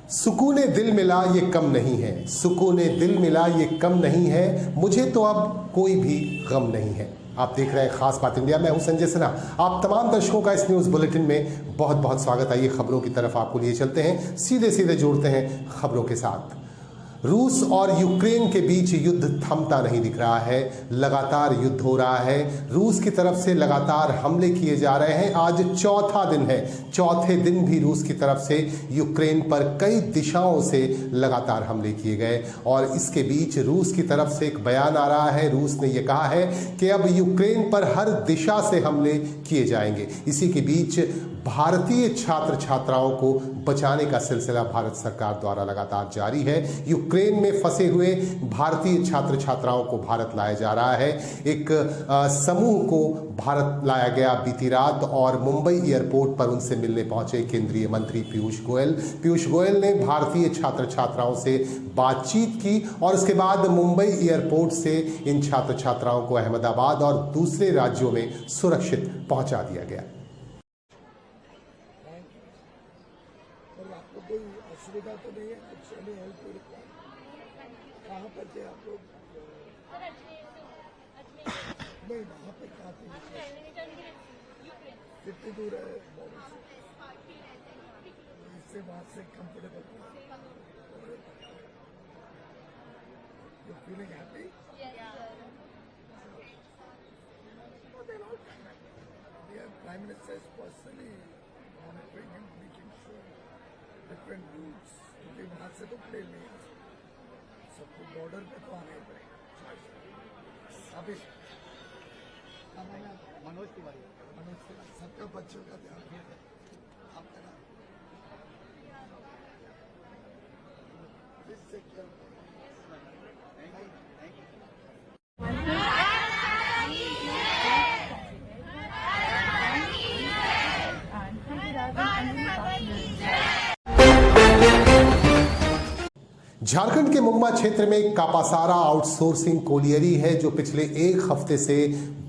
सुकूने दिल मिला ये कम नहीं है, सुकूने दिल मिला ये कम नहीं है, मुझे तो अब कोई भी गम नहीं है। आप देख रहे हैं खास बात इंडिया। मैं हूं संजय सिन्हा। आप तमाम दर्शकों का इस न्यूज़ बुलेटिन में बहुत बहुत स्वागत। आइए खबरों की तरफ आपको लिए चलते हैं, सीधे सीधे जोड़ते हैं खबरों के साथ। रूस और यूक्रेन के बीच युद्ध थमता नहीं दिख रहा है, लगातार युद्ध हो रहा है। रूस की तरफ से लगातार हमले किए जा रहे हैं। आज चौथा दिन है, चौथे दिन भी रूस की तरफ से यूक्रेन पर कई दिशाओं से लगातार हमले किए गए और इसके बीच रूस की तरफ से एक बयान आ रहा है। रूस ने यह कहा है कि अब यूक्रेन पर हर दिशा से हमले किए जाएंगे। इसी के बीच भारतीय छात्र छात्राओं को बचाने का सिलसिला भारत सरकार द्वारा लगातार जारी है। यूक्रेन में फंसे हुए भारतीय छात्र छात्राओं को भारत लाया जा रहा है। एक समूह को भारत लाया गया बीती रात और मुंबई एयरपोर्ट पर उनसे मिलने पहुंचे केंद्रीय मंत्री पीयूष गोयल। पीयूष गोयल ने भारतीय छात्र छात्राओं से बातचीत की और उसके बाद मुंबई एयरपोर्ट से इन छात्र छात्राओं को अहमदाबाद और दूसरे राज्यों में सुरक्षित पहुंचा दिया गया। कोई असुविधा तो नहीं है? कुछ नहीं हेल्प कहाँ पर थे आप लोग? नहीं, वहाँ पे कहाँ थे? कितनी दूर है बॉर्डर से? इससे वहाँ से comfortable you feeling happy? Prime minister is personally monitoring and making sure different routes, क्योंकि वहाँ से तो प्लेन नहीं आ सकते, सबको बॉर्डर पे तो आना ही पड़ेगा। अभी मनोज तिवारी सबका बच्चों का ध्यान रखें। आपका नाम झारखंड के मुंगमा क्षेत्र में कापासारा आउटसोर्सिंग कोलियरी है जो पिछले एक हफ्ते से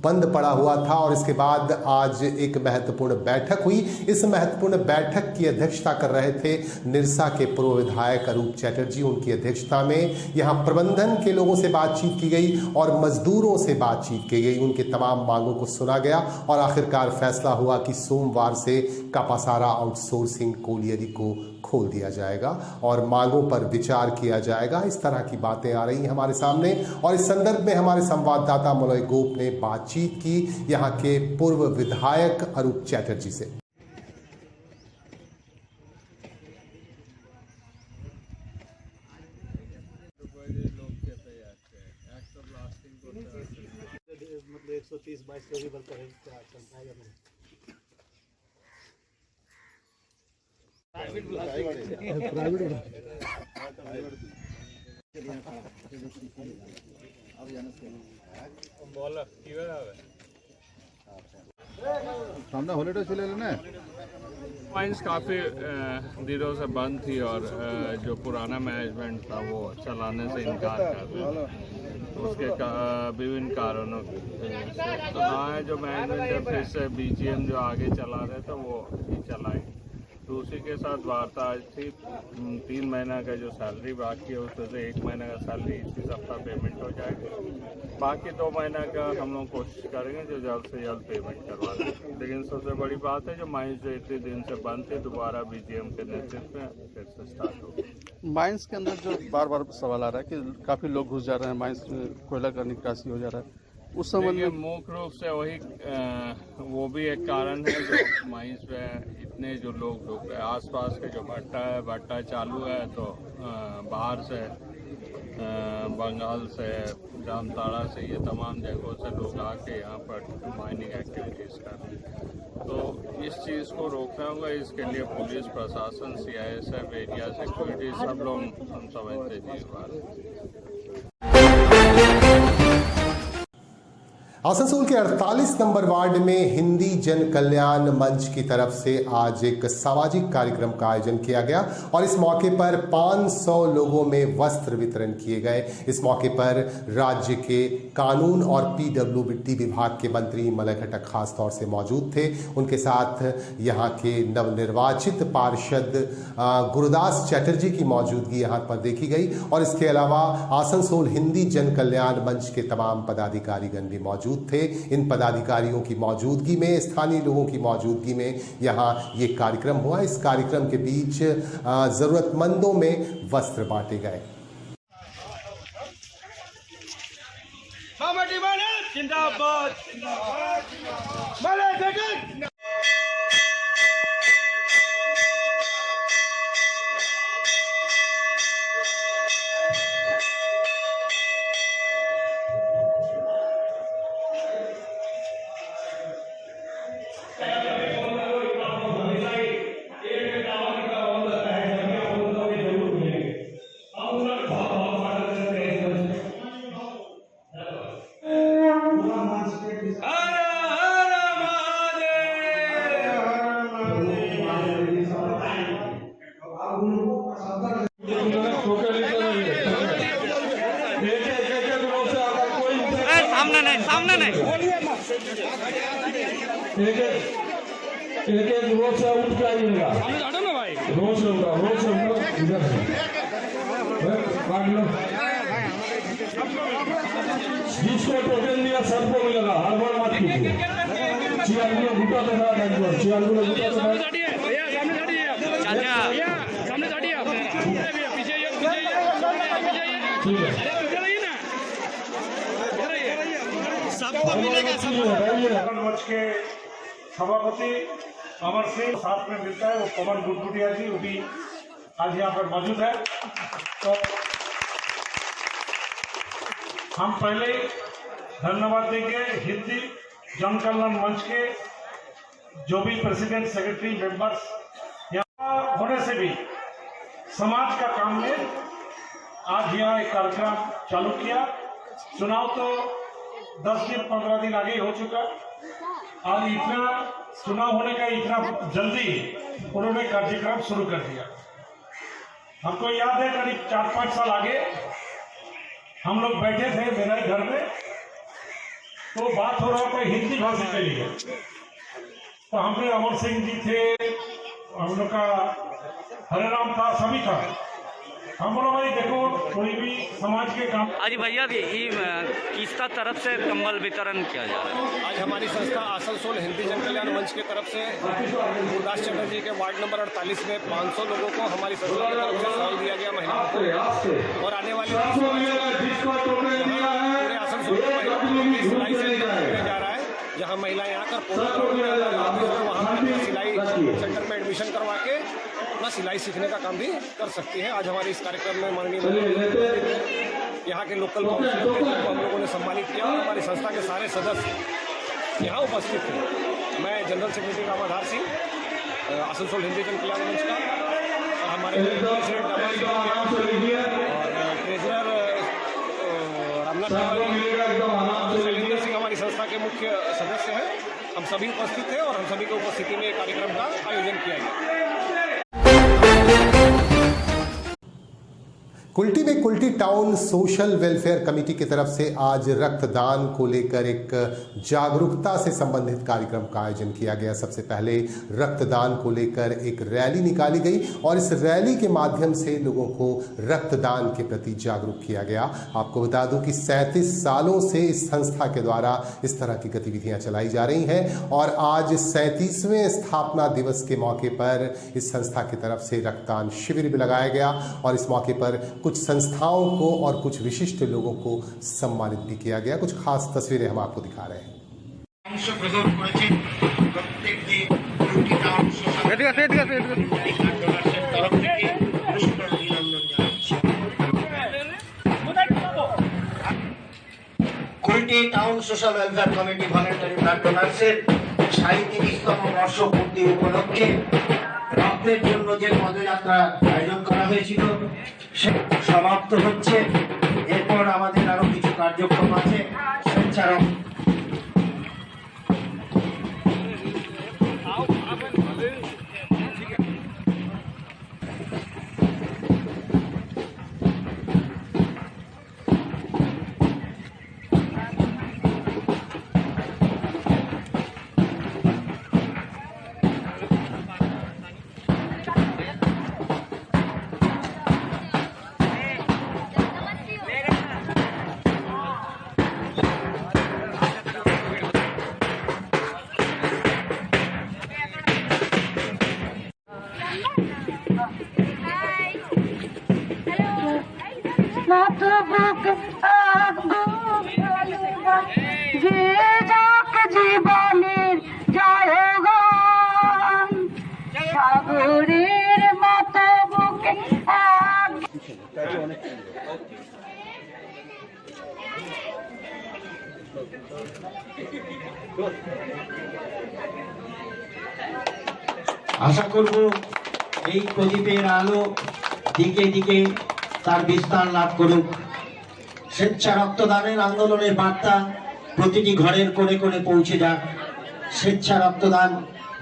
बंद पड़ा हुआ था और इसके बाद आज एक महत्वपूर्ण बैठक हुई। इस महत्वपूर्ण बैठक की अध्यक्षता कर रहे थे निरसा के पूर्व विधायक अरूप चैटर्जी। उनकी अध्यक्षता में यहां प्रबंधन के लोगों से बातचीत की गई और मजदूरों से बातचीत की गई। उनके तमाम मांगों को सुना गया और आखिरकार फैसला हुआ कि सोमवार से कापासारा आउटसोर्सिंग कोलियरी को खोल दिया जाएगा और मांगों पर विचार किया जाएगा। इस तरह की बातें आ रही हैं हमारे सामने और इस संदर्भ में हमारे संवाददाता मलय गोप ने बातचीत की यहां के पूर्व विधायक अरूप चैटर्जी से। मतलब 130-22 वेरिएबल पर चलता है। सामने हॉलीडे चले लेना। माइंस काफ़ी दिनों से बंद थी और जो पुराना मैनेजमेंट था वो चलाने से इनकार कर रहा था। उसके विभिन्न कारणों से तो नया जो मैनेजमेंट है फिर से बीजीएम जो आगे चला रहे थे वो ही चलाए। तो उसी के साथ वार्ता आज थी। 3 महीना का जो सैलरी बाकी है उसमें से 1 महीने का सैलरी इसी सप्ताह पेमेंट हो जाएगी। बाकी 2 महीना का हम लोग कोशिश करेंगे जो जल्द से जल्द पेमेंट करवा दें। लेकिन सबसे बड़ी बात है जो माइंस जो इतने दिन से बंद थे दोबारा बीजीएम के नेतृत्व में फिर से स्टार्ट हो गई। माइंस के अंदर जो बार बार सवाल आ रहा है कि काफ़ी लोग घुस जा रहे हैं, माइंस में कोयला का निकासी हो जा रहा है, उस संबंध में मुख्य रूप से वही वो भी एक कारण है जो माइंस में इतने जो लोग रुक गए। आसपास के जो भट्टा चालू है तो बाहर से बंगाल से जामताड़ा से ये तमाम जगहों से लोग आके यहाँ पर माइनिंग एक्टिविटीज़ कर रहे हैं। तो इस चीज़ को रोकना होगा। इसके लिए पुलिस प्रशासन, CISF, एरिया सिक्योरिटी सब लोग हम समझते हैं। आसनसोल के 48 नंबर वार्ड में हिंदी जन कल्याण मंच की तरफ से आज एक सामाजिक कार्यक्रम का आयोजन किया गया और इस मौके पर 500 लोगों में वस्त्र वितरण किए गए। इस मौके पर राज्य के कानून और पीडब्ल्यूडी विभाग के मंत्री मलय घटक खास तौर से मौजूद थे। उनके साथ यहाँ के नवनिर्वाचित पार्षद गुरुदास चैटर्जी की मौजूदगी यहाँ पर देखी गई और इसके अलावा आसनसोल हिंदी जन कल्याण मंच के तमाम पदाधिकारीगण भी मौजूद थे। इन पदाधिकारियों की मौजूदगी में, स्थानीय लोगों की मौजूदगी में यहाँ ये कार्यक्रम हुआ। इस कार्यक्रम के बीच जरूरतमंदों में वस्त्र बांटे गए। जिंदाबाद सामने नहीं एक रोड से उठ के आइएगा, रोड से इधर जिसको टोकन दिया सबको मिलेगा, हर बार मत कीजिए। चियालगुलो घुटा तो था, चियालगुलो घुटा तो था। सबको मिलेगा। मंच के सभापति अमर सिंह साथ में मिलता है, वो पवन गुटगुटिया जी, वो भी आज यहाँ पर मौजूद है। तो हम पहले धन्यवाद देंगे हिंदी जन कल्याण मंच के जो भी प्रेसिडेंट, सेक्रेटरी, मेंबर्स यहाँ होने से भी समाज का काम में आज यहाँ एक कार्यक्रम चालू किया। चुनाव तो 10 दिन 15 दिन आगे हो चुका, और इतना चुनाव होने का इतना जल्दी उन्होंने कार्यक्रम शुरू कर दिया। हमको याद है करीब 4-5 साल आगे हम लोग बैठे थे मेरे घर में, तो बात हो रहा था हिंदी भाषा के लिए। तो हमने अमर सिंह जी थे, हम लोग का हरेराम था, सभी था। हम बोला भाई देखो कोई भी समाज के काम। आज भैया किसका तरफ से कंबल वितरण किया जा रहा है? आज हमारी संस्था आसनसोल हिंदी जन कल्याण मंच की तरफ से गुरुदास चैटर्जी के वार्ड नंबर 48 में 500 लोगों को हमारी संस्था की तरफ से शॉल दिया गया महिलाओं को, और आने वाले पूरे आसनसोल की सिलाई सेंटर में जा रहा है, जहाँ महिलाएं आकर वहाँ पर सिलाई सेंटर में एडमिशन करवा के अपना सिलाई सीखने का काम भी कर सकती है। आज हमारे इस कार्यक्रम में माननीय यहाँ के लोकल काउंसिलर को हम लोगों ने सम्मानित किया और हमारी संस्था के सारे सदस्य यहाँ उपस्थित थे। मैं जनरल सेक्रेटरी रामाधार सिंह आसनसोल हिंदी जन कल्याण मंच का, और हमारे प्रेसिडेंट और ट्रेजरर रामनाथ शैलेंद्र सिंह हमारी संस्था के मुख्य सदस्य हैं। हम सभी उपस्थित थे और हम सभी की उपस्थिति में कार्यक्रम का आयोजन किया गया। कुल्टी में Kulti town social welfare committee की तरफ से आज रक्तदान को लेकर एक जागरूकता से संबंधित कार्यक्रम का आयोजन किया गया। सबसे पहले रक्तदान को लेकर एक रैली निकाली गई और इस रैली के माध्यम से लोगों को रक्तदान के प्रति जागरूक किया गया। आपको बता दूं कि 37 सालों से इस संस्था के द्वारा इस तरह की गतिविधियां चलाई जा रही हैं और आज 37वें स्थापना दिवस के मौके पर इस संस्था की तरफ से रक्तदान शिविर भी लगाया गया और इस मौके पर कुछ संस्थाओं को और कुछ विशिष्ट लोगों को सम्मानित भी किया गया। कुछ खास तस्वीरें हम आपको दिखा रहे हैं। Kulti town social welfare committee voluntary blood ডোনার্সের 37তম বর্ষ পূর্তি উপলক্ষে রক্তের জন্য যে পদযাত্রা আয়োজন করা হয়েছিল সে সমাপ্ত হচ্ছে। এরপর আমাদের আরো কিছু কার্যক্রম আছে। গেয়ে যাক জীবনের জয়গান, সাগরের মতো বুকে আশা করব এই প্রদীপের আলো দিকে দিকে তার বিস্তার লাভ করুক। স্বেচ্ছা রক্তদানের আন্দোলনের বার্তা প্রতিটি ঘরের কোণে কোণে পৌঁছে যাক। স্বেচ্ছা রক্তদান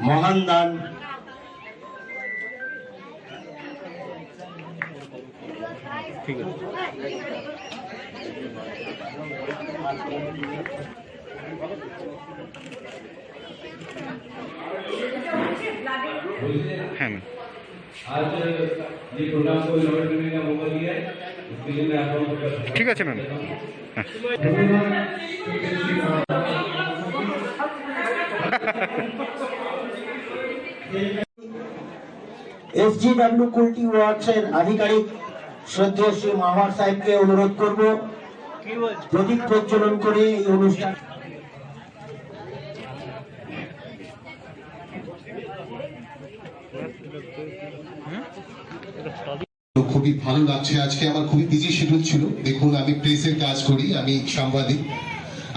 মহান দান। ঠিক আছে। হ্যাঁ आज ये प्रोग्राम को इनोवेट करने का मौका दिया है, इसके लिए मैं आप लोगों को ঠিক আছে ম্যাম। SGW কুলটি ওয়ার্কসের আধিকারিক শ্রদ্ধেয় শ্রী মাহওয়ার সাহেবকে অনুরোধ করব প্রদীপ প্রজ্বলন করে এই অনুষ্ঠান। খুবই ভালো লাগছে। আজকে আমার খুবই বিজি শিডিউল ছিল। দেখুন, আমি প্রেসের কাজ করি, আমি সাংবাদিক।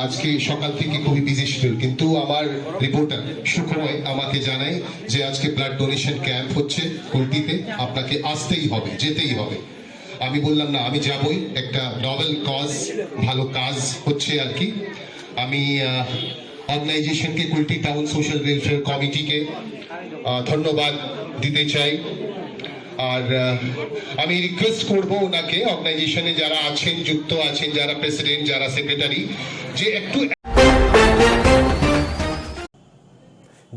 আজকে সকাল থেকে খুবই বিজি শিডিউল, কিন্তু আমার রিপোর্টার সুখময় আমাকে জানায় যে আজকে ব্লাড ডোনেশন ক্যাম্প হচ্ছে কুলটিতে, আপনাকে আসতেই হবে, যেতেই হবে। আমি বললাম না, আমি যাবই, একটা নভেল কজ, ভালো কাজ হচ্ছে আর কি। আমি অর্গানাইজেশনকে, কুলটি টাউন সোশ্যাল ওয়েলফেয়ার কমিটিকে ধন্যবাদ দিতে চাই। আর আমি রিকোয়েস্ট করবো ওনাকে, অর্গানাইজেশনে যারা আছেন, যুক্ত আছেন, যারা প্রেসিডেন্ট, যারা সেক্রেটারি, যে একটু।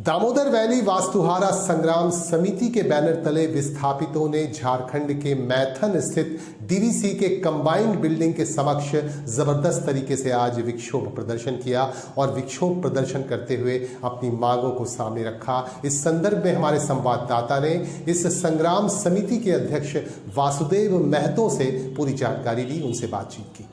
दामोदर वैली वास्तुहारा संग्राम समिति के बैनर तले विस्थापितों ने झारखंड के मैथन स्थित डीवीसी के कंबाइंड बिल्डिंग के समक्ष जबरदस्त तरीके से आज विक्षोभ प्रदर्शन किया और विक्षोभ प्रदर्शन करते हुए अपनी मांगों को सामने रखा। इस संदर्भ में हमारे संवाददाता ने इस संग्राम समिति के अध्यक्ष वासुदेव महतो से पूरी जानकारी ली, उनसे बातचीत की।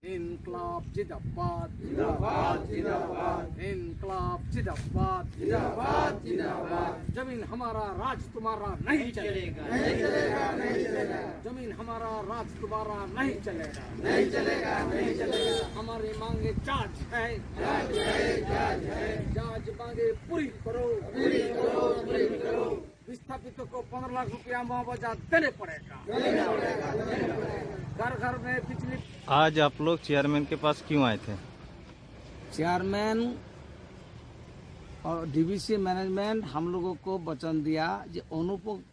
इनकलाब जिंदाबाद जिंदाबाद जिंदाबाद, इनकलाब जिंदाबाद जिंदाबाद जिंदाबाद। जमीन हमारा, राज तुम्हारा नहीं चलेगा, नहीं चलेगा, नहीं चलेगा। जमीन हमारा, राज तुम्हारा नहीं चलेगा, नहीं चलेगा, नहीं चलेगा। हमारी मांगे जांच है, जांच है, जांच है। जांच मांगे पूरी करो, पूरी करो, पूरी करो। विस्थापितों को 15 लाख रुपया मुआवजा देने पड़ेगा, देने पड़ेगा, देने पड़ेगा। घर घर में बिजली। आज आप लोग चेयरमैन के पास क्यों आए थे? चेयरमैन और डीवीसी मैनेजमेंट हम लोगों को वचन दिया कि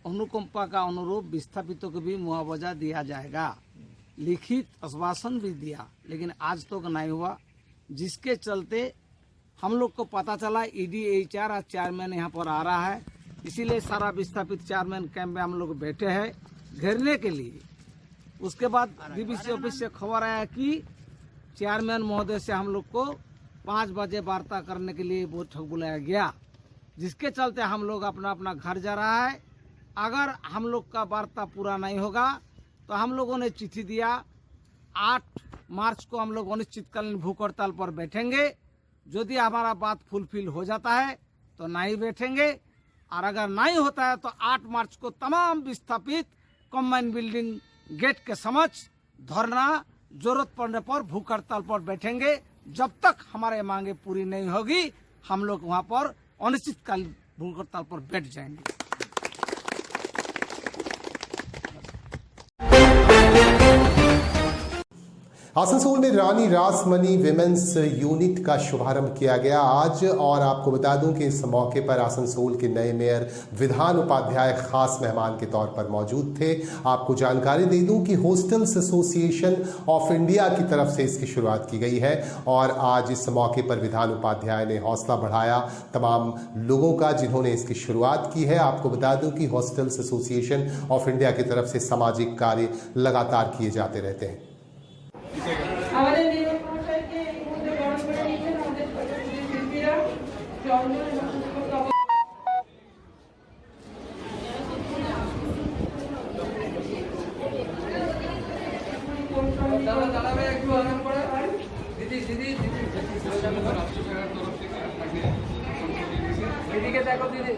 अनुकंपा का अनुरूप विस्थापितों को भी मुआवजा दिया जाएगा। लिखित आश्वासन भी दिया, लेकिन आज तक नहीं हुआ, जिसके चलते हम लोग को पता चला EDHR आज चेयरमैन यहाँ पर आ रहा है, इसीलिए सारा विस्थापित चेयरमैन कैंप में हम लोग बैठे हैं घेरने के लिए। उसके बाद डीवीसी ऑफिस से खबर आया कि चेयरमैन महोदय से हम लोग को 5 बजे वार्ता करने के लिए बैठक बुलाया गया, जिसके चलते हम लोग अपना अपना घर जा रहा है। अगर हम लोग का वार्ता पूरा नहीं होगा तो हम लोगों ने चिट्ठी दिया, 8 मार्च को हम लोग अनिश्चितकालीन भूख हड़ताल पर बैठेंगे। यदि हमारा बात फुलफिल हो जाता है तो नहीं बैठेंगे, और अगर नहीं होता है तो 8 मार्च को तमाम विस्थापित कंबाइंड बिल्डिंग गेट के समक्ष धरना, जरूरत पड़ने पर भूख हड़ताल पर बैठेंगे। जब तक हमारे मांगे पूरी नहीं होगी हम लोग वहां पर अनिश्चितकालीन भूख हड़ताल पर बैठ जाएंगे। आसनसोल में रानी रासमणी विमेंस यूनिट का शुभारंभ किया गया आज, और आपको बता दूं कि इस मौके पर आसनसोल के नए मेयर विधान उपाध्याय खास मेहमान के तौर पर मौजूद थे। आपको जानकारी दे दूं कि हॉस्टल्स एसोसिएशन ऑफ इंडिया की तरफ से इसकी शुरुआत की गई है, और आज इस मौके पर विधान उपाध्याय ने हौसला बढ़ाया तमाम लोगों का जिन्होंने इसकी शुरुआत की है। आपको बता दूं कि हॉस्टल्स एसोसिएशन ऑफ इंडिया की तरफ से सामाजिक कार्य लगातार किए जाते रहते हैं। हमारे দিদিকে দেখো দিদি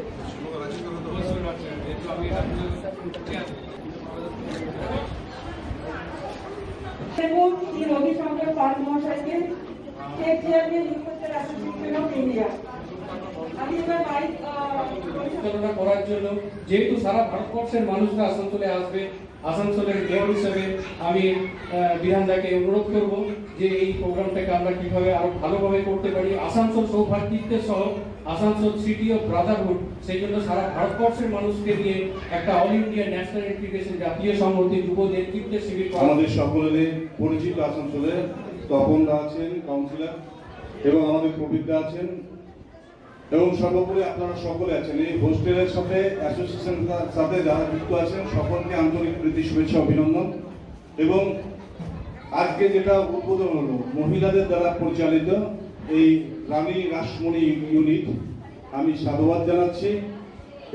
রবিশঙ্কর পাল মহাশয়কে state chairman university association of India. আমি এবার মাইক পরিচালনা করার জন্য যেহেতু সারা ভারতবর্ষের মানুষরা আসানসোলে আসবে, আসানসোলের মেয়র হিসেবে আমি বিধানদাকে অনুরোধ করব যে এই প্রোগ্রামটাকে আমরা কিভাবে আরো ভালোভাবে করতে পারি। আসানসোল সৌভাগ্যের সহ আসানসোল সিটি অফ ব্রাদারহুড, সেই জন্য সারা ভারতবর্ষের মানুষকে নিয়ে একটা অল ইন্ডিয়া ন্যাশনাল ইন্টিগ্রেশন জাতীয় সংহতি যুব নেতৃত্বের শিবির। আমাদের সকলের পরিচিত আসানসোলে তপনদা আছেন কাউন্সিলর, এবং আমাদের প্রবীরদা আছেন, এবং সর্বোপরি আপনারা সকলে আছেন। এই হোস্টেলের সাথে অ্যাসোসিয়েশনের সাথে যারা যুক্ত আছেন সকলকে আন্তরিক প্রীতি শুভেচ্ছা অভিনন্দন। এবং আজকে যেটা উদ্বোধন হলো মহিলাদের দ্বারা পরিচালিত এই রানী রাসমণি ইউনিট, আমি সাধুবাদ জানাচ্ছি।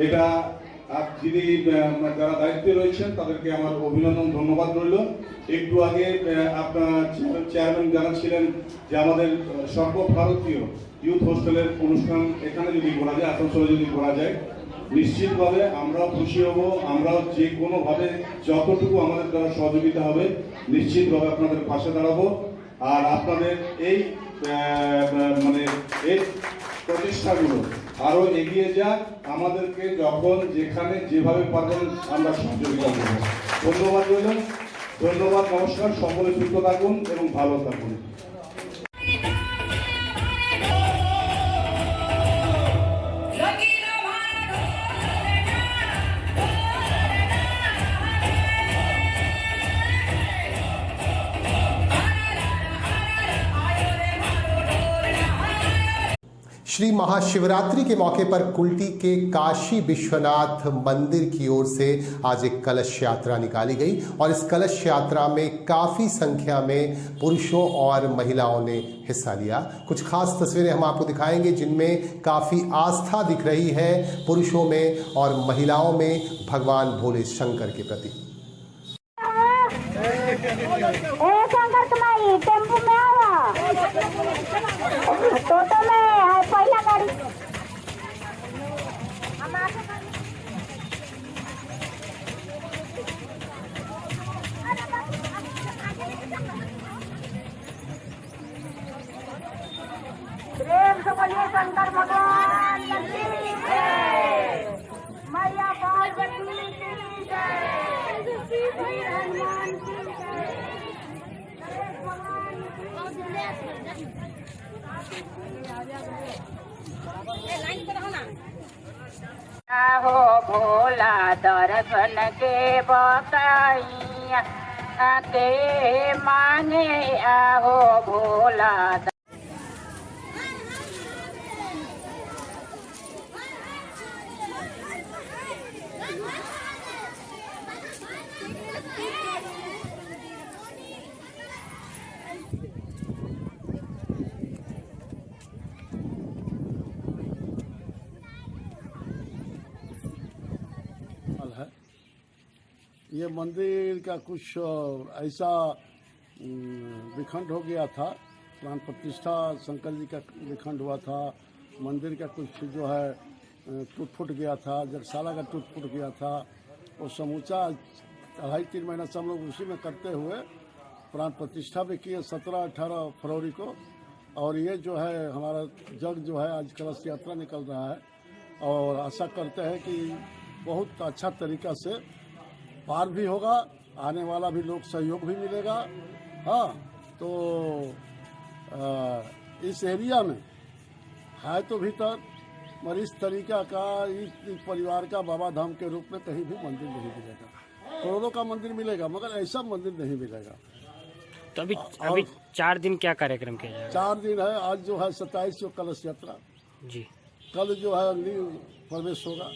এটা যিনি যারা দায়িত্বে রয়েছেন তাদেরকে আমার অভিনন্দন, ধন্যবাদ রইল। একটু আগে আপনার চেয়ারম্যান জানাচ্ছিলেন যে আমাদের সর্বভারতীয় ইউথ হোস্টেলের অনুষ্ঠান এখানে যদি করা যায়, আসানসোলে যদি করা যায়, নিশ্চিতভাবে আমরাও খুশি হব। আমরাও যে কোনোভাবে যতটুকু আমাদের দ্বারা সহযোগিতা হবে নিশ্চিতভাবে আপনাদের পাশে দাঁড়াবো। আর আপনাদের এই মানে এই প্রচেষ্টাগুলো আরো এগিয়ে যাক, আমাদেরকে যখন যেখানে যেভাবে পারবেন আমরা সহযোগিতা করব। ধন্যবাদ রইল, ধন্যবাদ, নমস্কার। সকলে সুস্থ থাকুন এবং ভালো থাকুন। श्री महाशिवरात्रि के मौके पर कुल्टी के काशी विश्वनाथ मंदिर की ओर से आज एक कलश यात्रा निकाली गई और इस कलश यात्रा में काफ़ी संख्या में पुरुषों और महिलाओं ने हिस्सा लिया। कुछ खास तस्वीरें हम आपको दिखाएंगे जिनमें काफ़ी आस्था दिख रही है पुरुषों में और महिलाओं में भगवान भोले शंकर के प्रति। शंकर तुम्हारी टेम्पो में आवा टोटो में पहला गाड़ी प्रेम से बोलिए शंकर भगवान की जय, मैया पार्वती की जय, हनुमान की जय, गणेश भगवान की हो भोला दर्शन के बताइया के माने आहो भोला। है ये मंदिर का कुछ ऐसा विखंड हो गया था, प्राण प्रतिष्ठा शंकर जी का विखंड हुआ था, मंदिर का कुछ जो है टूट फूट गया था, जगशाला का टूट फूट गया था, और समूचा 2.5-3 महीना से हम लोग उसी में करते हुए प्राण प्रतिष्ठा भी किए 17-18 फरवरी को। और ये जो है हमारा जग जो है आज कलश यात्रा निकल रहा है और आशा करते हैं कि बहुत अच्छा तरीका से पार भी होगा, आने वाला भी लोग सहयोग भी मिलेगा। हाँ, तो इस एरिया में है तो भीतर मगर इस तरीका का इस परिवार का बाबा धाम के रूप में कहीं भी मंदिर नहीं मिलेगा। करोड़ों का मंदिर मिलेगा मगर ऐसा मंदिर नहीं मिलेगा। तो अभी 4 दिन क्या कार्यक्रम किया जाएगा? 4 दिन है। आज जो है 27 को कलश यात्रा जी, कल जो है नींव प्रवेश होगा,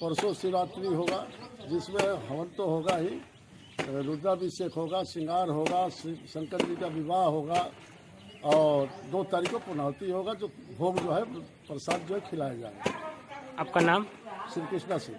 परसों शिवरात्रि होगा जिसमें हवन तो होगा ही, रुद्राभिषेक होगा, श्रृंगार होगा, शंकर जी का विवाह होगा, और 2 तारीख को पुनावती होगा, जो भोग जो है प्रसाद जो है खिलाया जाएगा। आपका नाम? श्री कृष्णा सिंह।